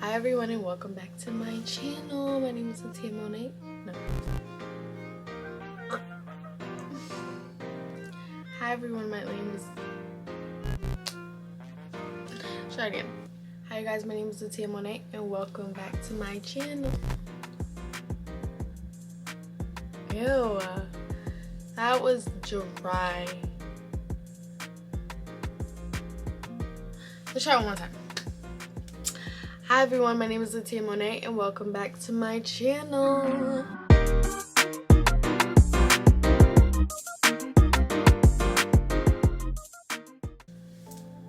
Hi everyone and welcome back to my channel. My name is Verdean. No. Hi everyone, my name is... Try again. Hi you guys, my name is Verdean and welcome back to my channel. Ew, that was dry. Let's try it one more time. Hi everyone, my name is Verdean and welcome back to my channel.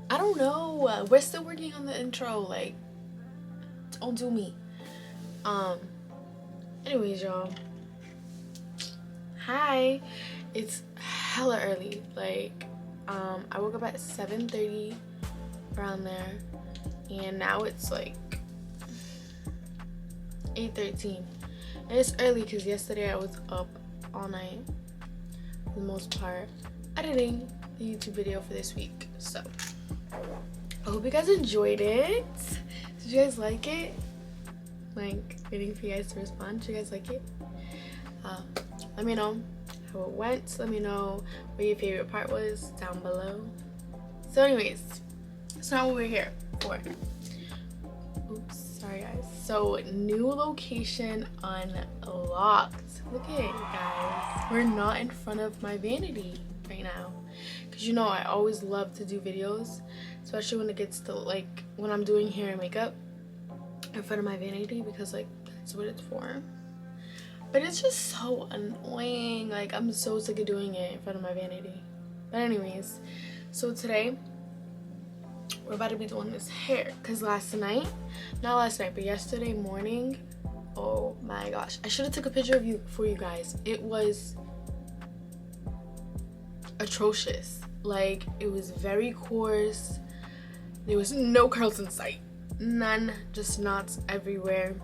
I don't know, we're still working on the intro, like, don't do me. Anyways y'all, hi. It's hella early, like, I woke up at 7:30 around there, and now it's like 8:13, and it's early because yesterday I was up all night for the most part editing the YouTube video for this week. So I hope you guys enjoyed it. Did you guys like it? Like, waiting for you guys to respond. Did you guys like it? Let me know how it went. Let me know what your favorite part was down below. So anyways, that's not what we're here for. Oops, sorry guys. So new location unlocked. Look at it, guys. We're not in front of my vanity right now, because you know I always love to do videos, especially when it gets to like when I'm doing hair and makeup in front of my vanity, because like that's what it's for. But it's just so annoying. Like, I'm so sick of doing it in front of my vanity. But anyways, so today we're about to be doing this hair, because not last night, but yesterday morning, oh my gosh, I should have took a picture of you for you guys. It was atrocious. Like, it was very coarse. There was no curls in sight, none, just knots everywhere.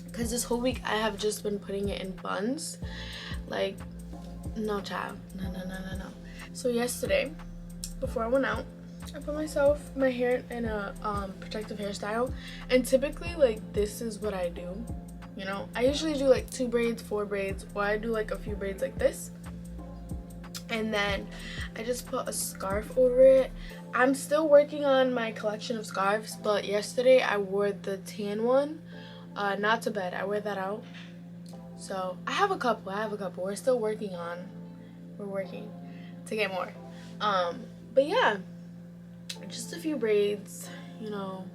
Because this whole week I have just been putting it in buns. Like, no child, no. So yesterday, before I went out, I put my hair in a protective hairstyle, and typically like this is what I do, you know. I usually do like 2 braids, 4 braids, or I do like a few braids like this, and then I just put a scarf over it. I'm still working on my collection of scarves, but yesterday I wore the tan one, not to bed. I wear that out. So I have a couple. We're still working to get more. But yeah, just a few braids, you know.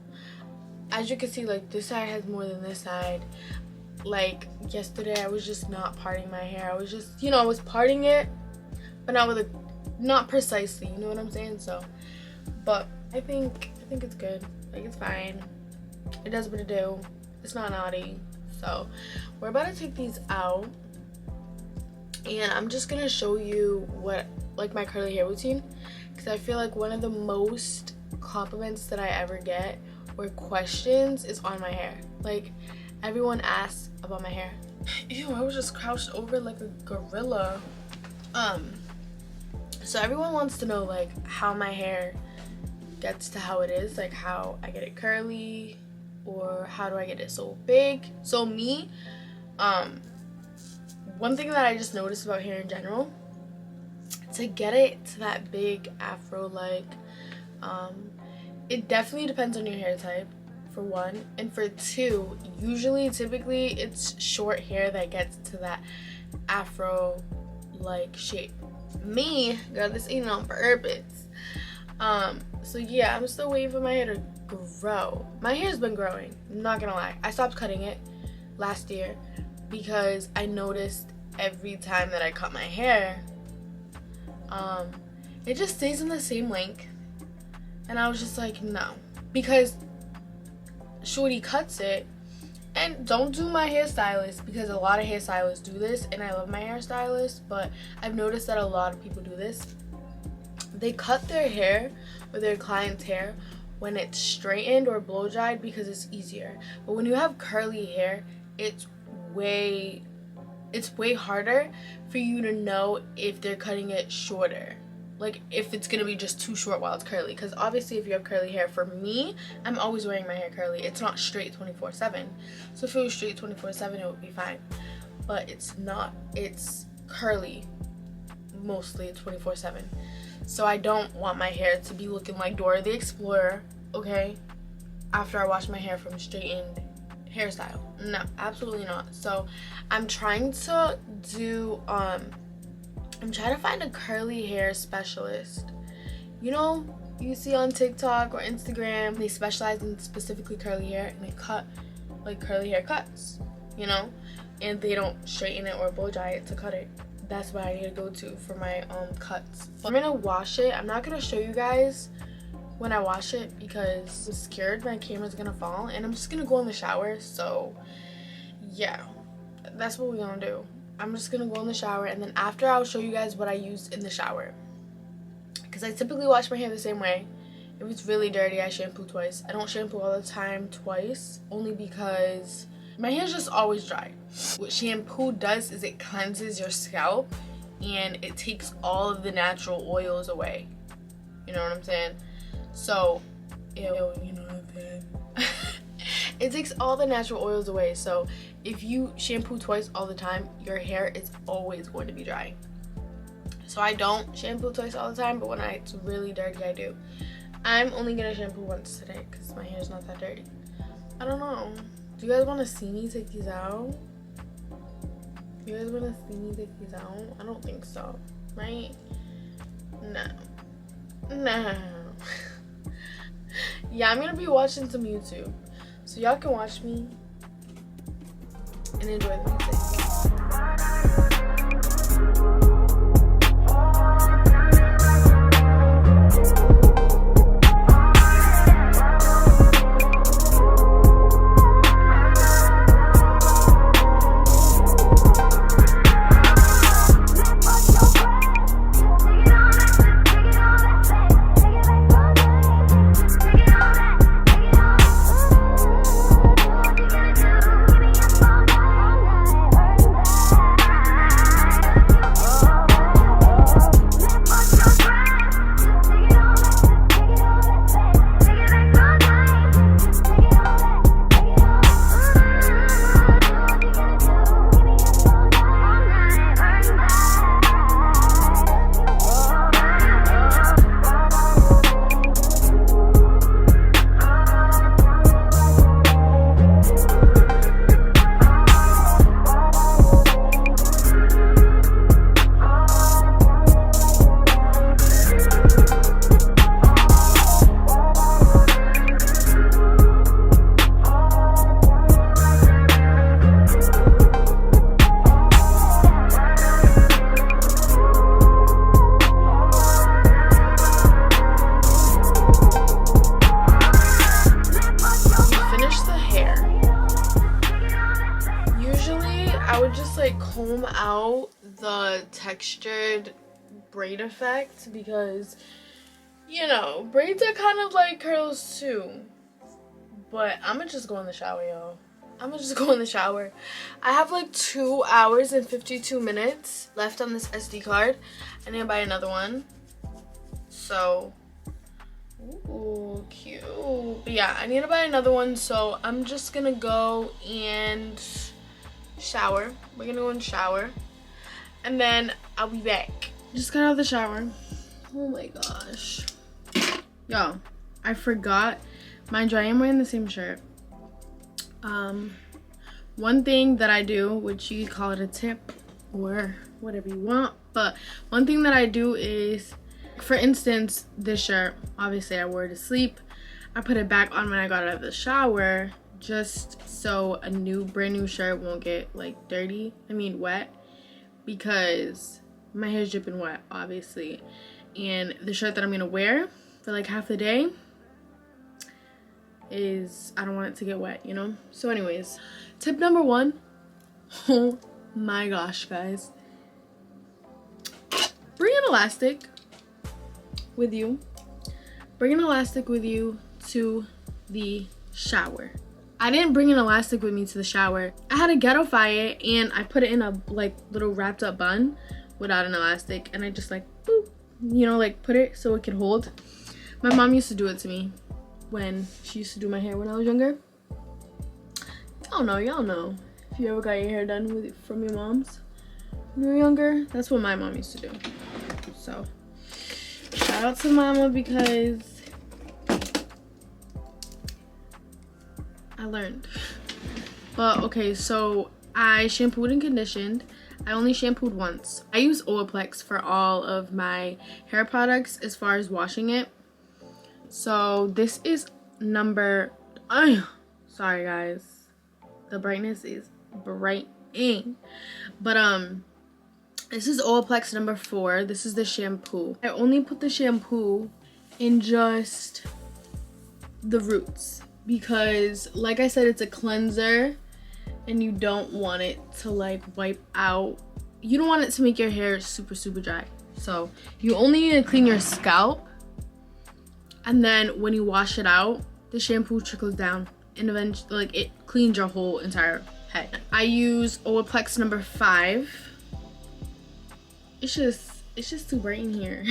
As you can see, like, this side has more than this side. Like, yesterday I was just not parting my hair. I was just, you know, I was parting it, but not precisely, you know what I'm saying? So, but I think it's good. Like, it's fine. It does what it do. It's not naughty. So we're about to take these out, and I'm just gonna show you what, like, my curly hair routine, because I feel like one of the most compliments that I ever get or questions is on my hair. Like, everyone asks about my hair. Ew, I was just crouched over like a gorilla. So everyone wants to know like how my hair gets to how it is, like how I get it curly, or how do I get it so big. So me, one thing that I just noticed about hair in general, to get it to that big afro, like, it definitely depends on your hair type, for one, and for two, typically it's short hair that gets to that afro like shape. Me, girl, this ain't on purpose. So yeah, I'm still waiting for my hair to grow. My hair's been growing, I'm not gonna lie. I stopped cutting it last year because I noticed every time that I cut my hair, it just stays in the same length, and I was just like, no, because shorty cuts it. And don't do my hairstylist, because a lot of hairstylists do this, and I love my hairstylist, but I've noticed that a lot of people do this. They cut their hair, or their client's hair, when it's straightened or blow dried, because it's easier. But when you have curly hair, it's way harder for you to know if they're cutting it shorter. like if it's gonna be just too short while it's curly, because obviously if you have curly hair, for me, I'm always wearing my hair curly. It's not straight 24/7. So if it was straight 24/7, it would be fine, but it's not. It's curly mostly 24/7. So I don't want my hair to be looking like Dora the Explorer, okay, after I wash my hair from straightened hairstyle. No, absolutely not. So I'm trying to do I'm trying to find a curly hair specialist. You know, you see on TikTok or Instagram, they specialize in specifically curly hair, and they cut like curly hair cuts, you know, and they don't straighten it or blow dry it to cut it. That's what I need to go to for my cuts. I'm gonna wash it. I'm not gonna show you guys when I wash it because I'm scared my camera's gonna fall, and I'm just gonna go in the shower. So yeah, that's what we're gonna do. I'm just gonna go in the shower, and then after I'll show you guys what I use in the shower, because I typically wash my hair the same way. If it's really dirty, I shampoo twice. I don't shampoo all the time twice, only because my hair's just always dry. What shampoo does is it cleanses your scalp, and it takes all of the natural oils away. You know what I'm saying? So, you know what I'm saying? It takes all the natural oils away. So if you shampoo twice all the time, your hair is always going to be dry. So I don't shampoo twice all the time, but when it's really dirty, I do. I'm only gonna shampoo once today because my hair's not that dirty. I don't know. Do you guys want to see me take these out? You guys want to see me take these out? I don't think so, right? No. Yeah, I'm gonna be watching some YouTube, so y'all can watch me and enjoy the music. Comb out the textured braid effect because, you know, braids are kind of like curls too. But I'm gonna just go in the shower, y'all. I'm gonna just go in the shower. I have like 2 hours and 52 minutes left on this SD card. I need to buy another one. So, ooh, cute. But yeah, I need to buy another one. So I'm just gonna go and shower. We're gonna go and shower, and then I'll be back. Just got out of the shower. Oh my gosh, y'all, I forgot. Mind you, I am wearing the same shirt. One thing that I do, which you could call it a tip or whatever you want, but one thing that I do is, for instance, this shirt, obviously I wore it to sleep. I put it back on when I got out of the shower, just so a brand new shirt won't get like wet, because my hair's dripping wet, obviously. And the shirt that I'm gonna wear for like half the day is, I don't want it to get wet, you know? So anyways, tip number 1, oh my gosh, guys, bring an elastic with you. Bring an elastic with you to the shower. I didn't bring an elastic with me to the shower. I had to ghetto-fy it, and I put it in a like little wrapped up bun without an elastic, and I just like boop, you know, like put it so it can hold. My mom used to do it to me when she used to do my hair when I was younger. Y'all know. If you ever got your hair done from your mom's when you were younger, that's what my mom used to do. So shout out to mama because I learned. But okay, so I shampooed and conditioned. I only shampooed once. I use Olaplex for all of my hair products as far as washing it. So this is number, sorry guys, the brightness is brightening. But this is Olaplex number 4. This is the shampoo. I only put the shampoo in just the roots because, like I said, it's a cleanser and you don't want it to like wipe out. You don't want it to make your hair super dry. So you only need to clean your scalp, and then when you wash it out, the shampoo trickles down and eventually like it cleans your whole entire head. I use Olaplex number 5. It's just too bright in here.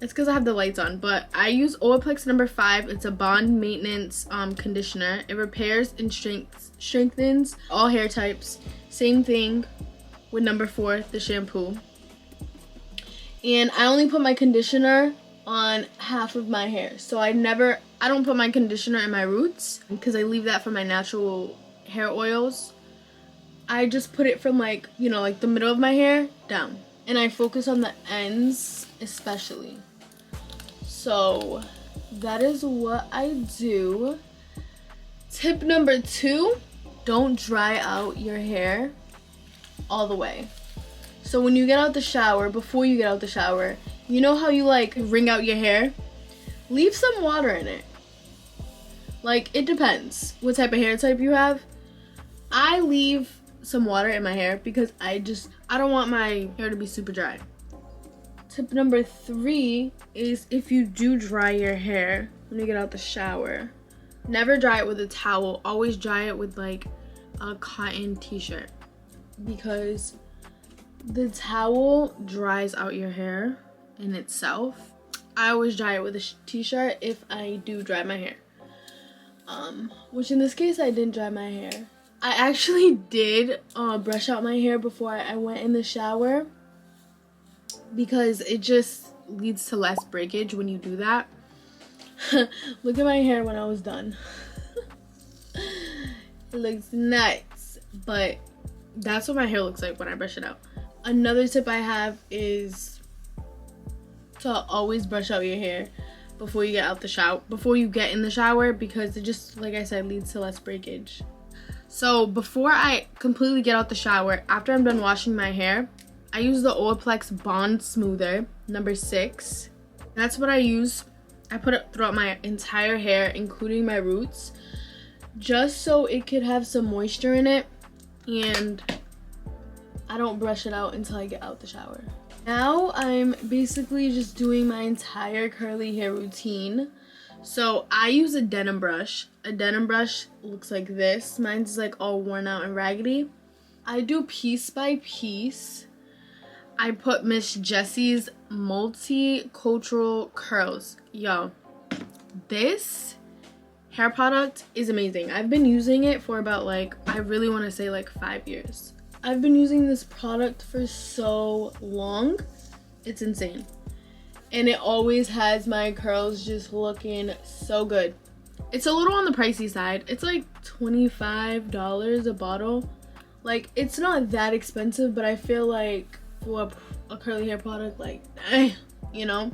It's because I have the lights on, but I use Olaplex number 5. It's a bond maintenance conditioner. It repairs and strengthens all hair types. Same thing with number 4, the shampoo. And I only put my conditioner on half of my hair. So I don't put my conditioner in my roots because I leave that for my natural hair oils. I just put it from like, you know, like the middle of my hair down. And I focus on the ends especially. So that is what I do. Tip number 2, don't dry out your hair all the way. So when you get out the shower, before you get out the shower, you know how you like wring out your hair? Leave some water in it. Like, it depends what type of hair type you have. I leave some water in my hair because I don't want my hair to be super dry. Tip number 3 is if you do dry your hair when you get out the shower, never dry it with a towel. Always dry it with like a cotton t-shirt because the towel dries out your hair in itself. I always dry it with a t-shirt if I do dry my hair. Which in this case I didn't dry my hair. I actually did brush out my hair before I went in the shower because it just leads to less breakage when you do that. Look at my hair when I was done. It looks nuts, but that's what my hair looks like when I brush it out. Another tip I have is to always brush out your hair before you get out the shower, before you get in the shower, because it just, like I said, leads to less breakage. So before I completely get out the shower, after I'm done washing my hair, I use the Olaplex Bond Smoother number 6. That's what I use. I put it throughout my entire hair, including my roots, just so it could have some moisture in it, and I don't brush it out until I get out the shower. Now I'm basically just doing my entire curly hair routine. So I use a denim brush. A denim brush looks like this. Mine's like all worn out and raggedy. I do piece by piece. I put Miss Jessie's multicultural curls. Yo, this hair product is amazing. I've been using it for about like, I really want to say like 5 years. I've been using this product for so long. It's insane. And it always has my curls just looking so good. It's a little on the pricey side. It's like $25 a bottle. Like, it's not that expensive, but I feel like for a curly hair product, like, you know,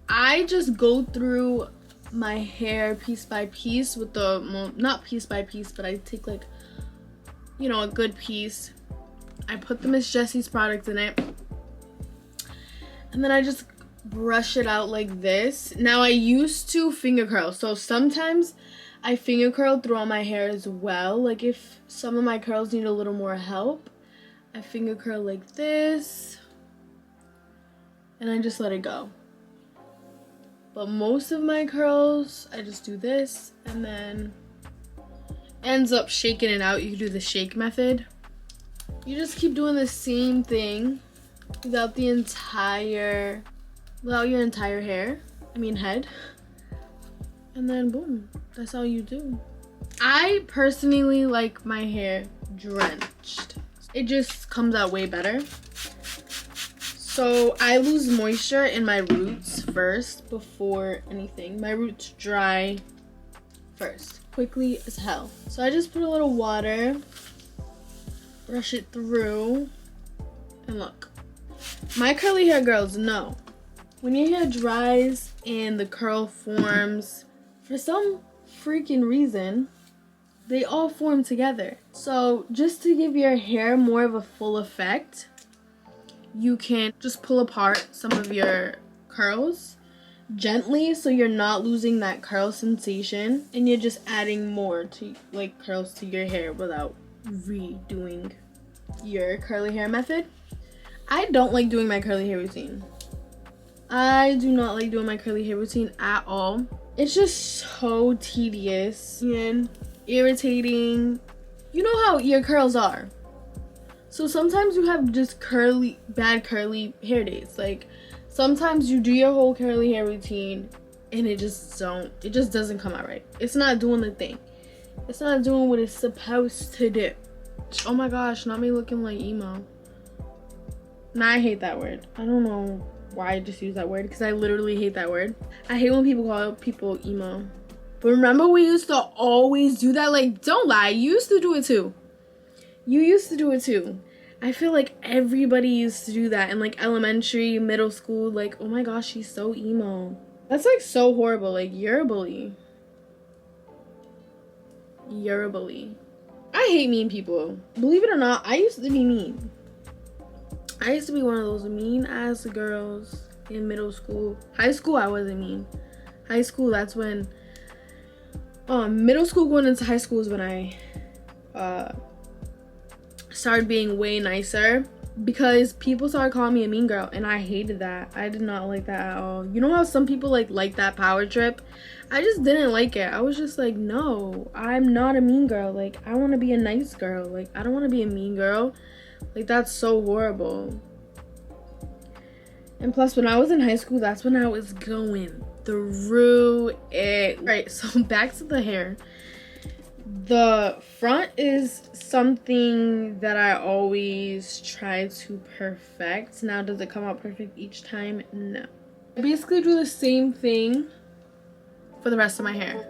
I just go through my hair piece by piece with the, not piece by piece, but I take like, you know, a good piece. I put the Miss Jessie's product in it, and then I just brush it out like this. Now I used to finger curl, so sometimes I finger curl throughout my hair as well. Like if some of my curls need a little more help, I finger curl like this, and I just let it go. But most of my curls, I just do this, and then ends up shaking it out. You can do the shake method. You just keep doing the same thing without your entire head. And then boom, that's all you do. I personally like my hair drenched. It just comes out way better. So I lose moisture in my roots first before anything. My roots dry first, quickly as hell. So I just put a little water, brush it through, and look. My curly hair girls know when your hair dries and the curl forms, for some freaking reason, they all form together. So just to give your hair more of a full effect, you can just pull apart some of your curls gently so you're not losing that curl sensation, and you're just adding more to like curls to your hair without redoing your curly hair method. I don't like doing my curly hair routine. I do not like doing my curly hair routine at all. It's just so tedious and irritating. You know how your curls are. So sometimes you have just bad curly hair days. Like sometimes you do your whole curly hair routine and it just doesn't come out right. It's not doing the thing. It's not doing what it's supposed to do. Oh my gosh, not me looking like emo. Nah, I hate that word. I don't know why I just use that word, because I literally hate that word. I hate when people call people emo. But remember, we used to always do that. Like, don't lie, you used to do it too. You used to do it too. I feel like everybody used to do that in like elementary, middle school. Like, oh my gosh, she's so emo. That's like so horrible. Like, you're a bully. You're a bully. I hate mean people. Believe it or not, I used to be mean. I used to be one of those mean ass girls in middle school. High school, I wasn't mean. High school, that's when middle school going into high school is when I started being way nicer, because people started calling me a mean girl, and I hated that. I did not like that at all. You know how some people like that power trip? I just didn't like it. I was just like, no, I'm not a mean girl. Like, I want to be a nice girl. Like, I don't want to be a mean girl. Like, that's so horrible. And plus, when I was in high school, that's when I was going through it. Right, so back to the hair. The front is something that I always try to perfect. Now, does it come out perfect each time? No. I basically do the same thing for the rest of my hair.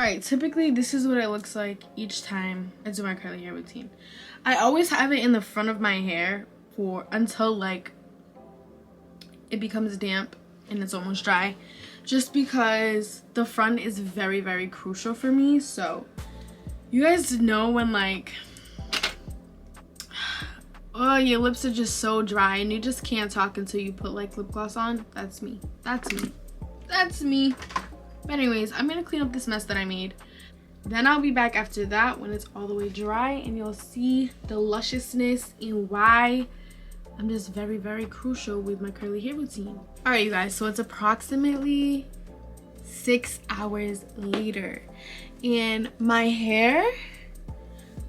Alright, typically this is what it looks like each time I do my curly hair routine. I always have it in the front of my hair until like it becomes damp and it's almost dry, just because the front is very, very crucial for me. So you guys know when like, oh, your lips are just so dry and you just can't talk until you put like lip gloss on? That's me. That's me. That's me. But anyways, I'm gonna clean up this mess that I made. Then I'll be back after that when it's all the way dry, and you'll see the lusciousness and why I'm just very, very crucial with my curly hair routine. All right, you guys, so it's approximately 6 hours later, and my hair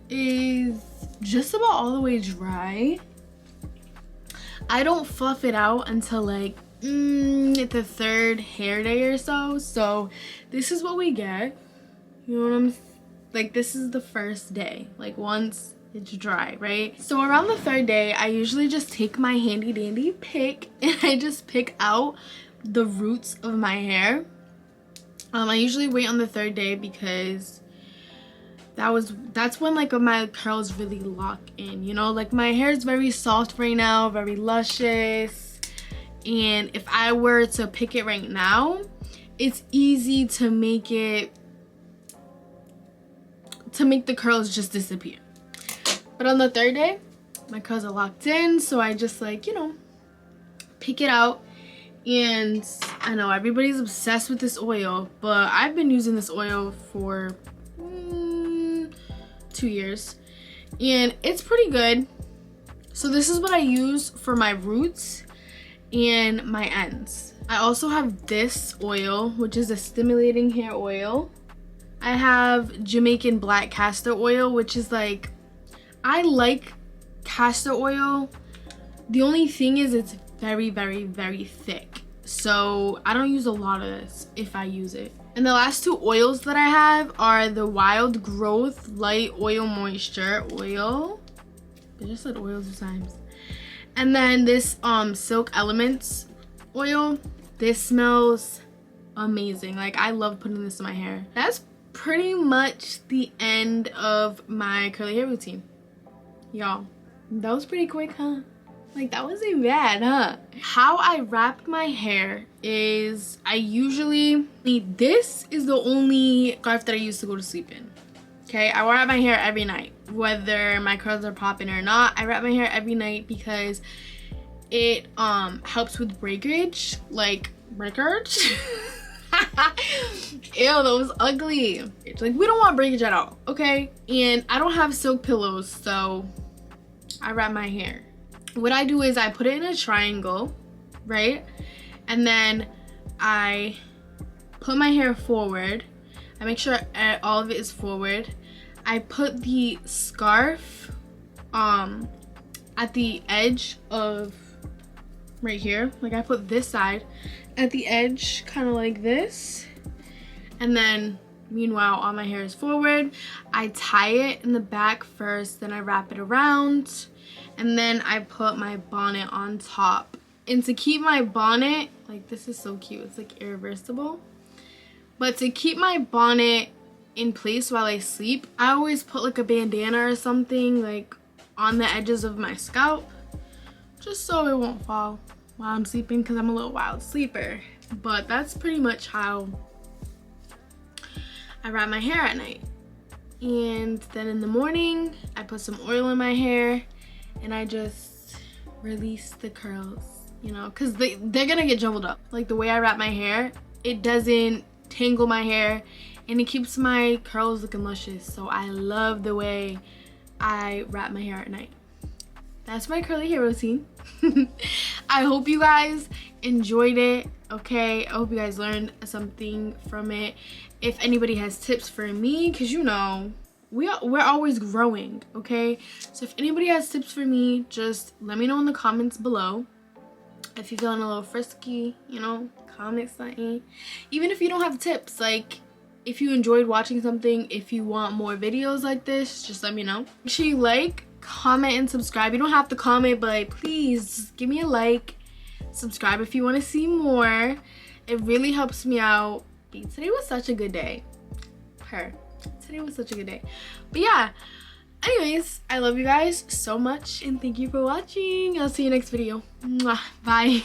is just about all the way dry. I don't fluff it out until like the third hair day or so. So this is what we get. You know what I'm like, this is the first day, like once it's dry, right? So around the third day, I usually just take my handy dandy pick and I just pick out the roots of my hair. I usually wait on the third day because that's when like my curls really lock in, you know? Like my hair is very soft right now, very luscious, and if I were to pick it right now, it's easy to make the curls just disappear. But on the third day, my curls are locked in, so I just like, you know, pick it out. And I know everybody's obsessed with this oil, but I've been using this oil for 2 years and it's pretty good. So this is what I use for my roots and my ends. I also have this oil, which is a stimulating hair oil. I have Jamaican black castor oil, which is like, I like castor oil. The only thing is it's very, very, very thick. So I don't use a lot of this if I use it. And the last two oils that I have are the Wild Growth Light Oil Moisture Oil. I just said oils 2 times. And then this Silk Elements oil. This smells amazing. Like I love putting this in my hair. That's pretty much the end of my curly hair routine. Y'all, that was pretty quick, huh? Like that wasn't bad, huh? How I wrap my hair is I usually, this is the only scarf that I use to go to sleep in. Okay, I wrap my hair every night. Whether my curls are popping or not, I wrap my hair every night because it helps with breakage. Like breakage? Ew, that was ugly. It's like we don't want breakage at all, okay? And I don't have silk pillows, so I wrap my hair. What I do is I put it in a triangle, right? And then I put my hair forward. I make sure all of it is forward. I put the scarf at the edge of right here. Like I put this side at the edge, kind of like this. And then meanwhile, all my hair is forward. I tie it in the back first, then I wrap it around. And then I put my bonnet on top. And to keep my bonnet, like this is so cute, it's like irreversible. But to keep my bonnet in place while I sleep, I always put like a bandana or something like on the edges of my scalp, just so it won't fall while I'm sleeping because I'm a little wild sleeper. But that's pretty much how I wrap my hair at night. And then in the morning, I put some oil in my hair and I just release the curls, you know, because they're gonna get jumbled up. Like the way I wrap my hair, it doesn't tangle my hair and it keeps my curls looking luscious. So I love the way I wrap my hair at night. That's my curly hair routine. I hope you guys enjoyed it, okay? I hope you guys learned something from it. If anybody has tips for me, because you know, we're always growing, okay? So if anybody has tips for me, just let me know in the comments below. If you're feeling a little frisky, you know, comment something. Even if you don't have tips, like if you enjoyed watching something, if you want more videos like this, just let me know. Make sure you like, comment, and subscribe. You don't have to comment, but please just give me a like. Subscribe if you want to see more. It really helps me out. Today was such a good day. Today was such a good day. But yeah, anyways, I love you guys so much and thank you for watching. I'll see you next video. Mwah. Bye.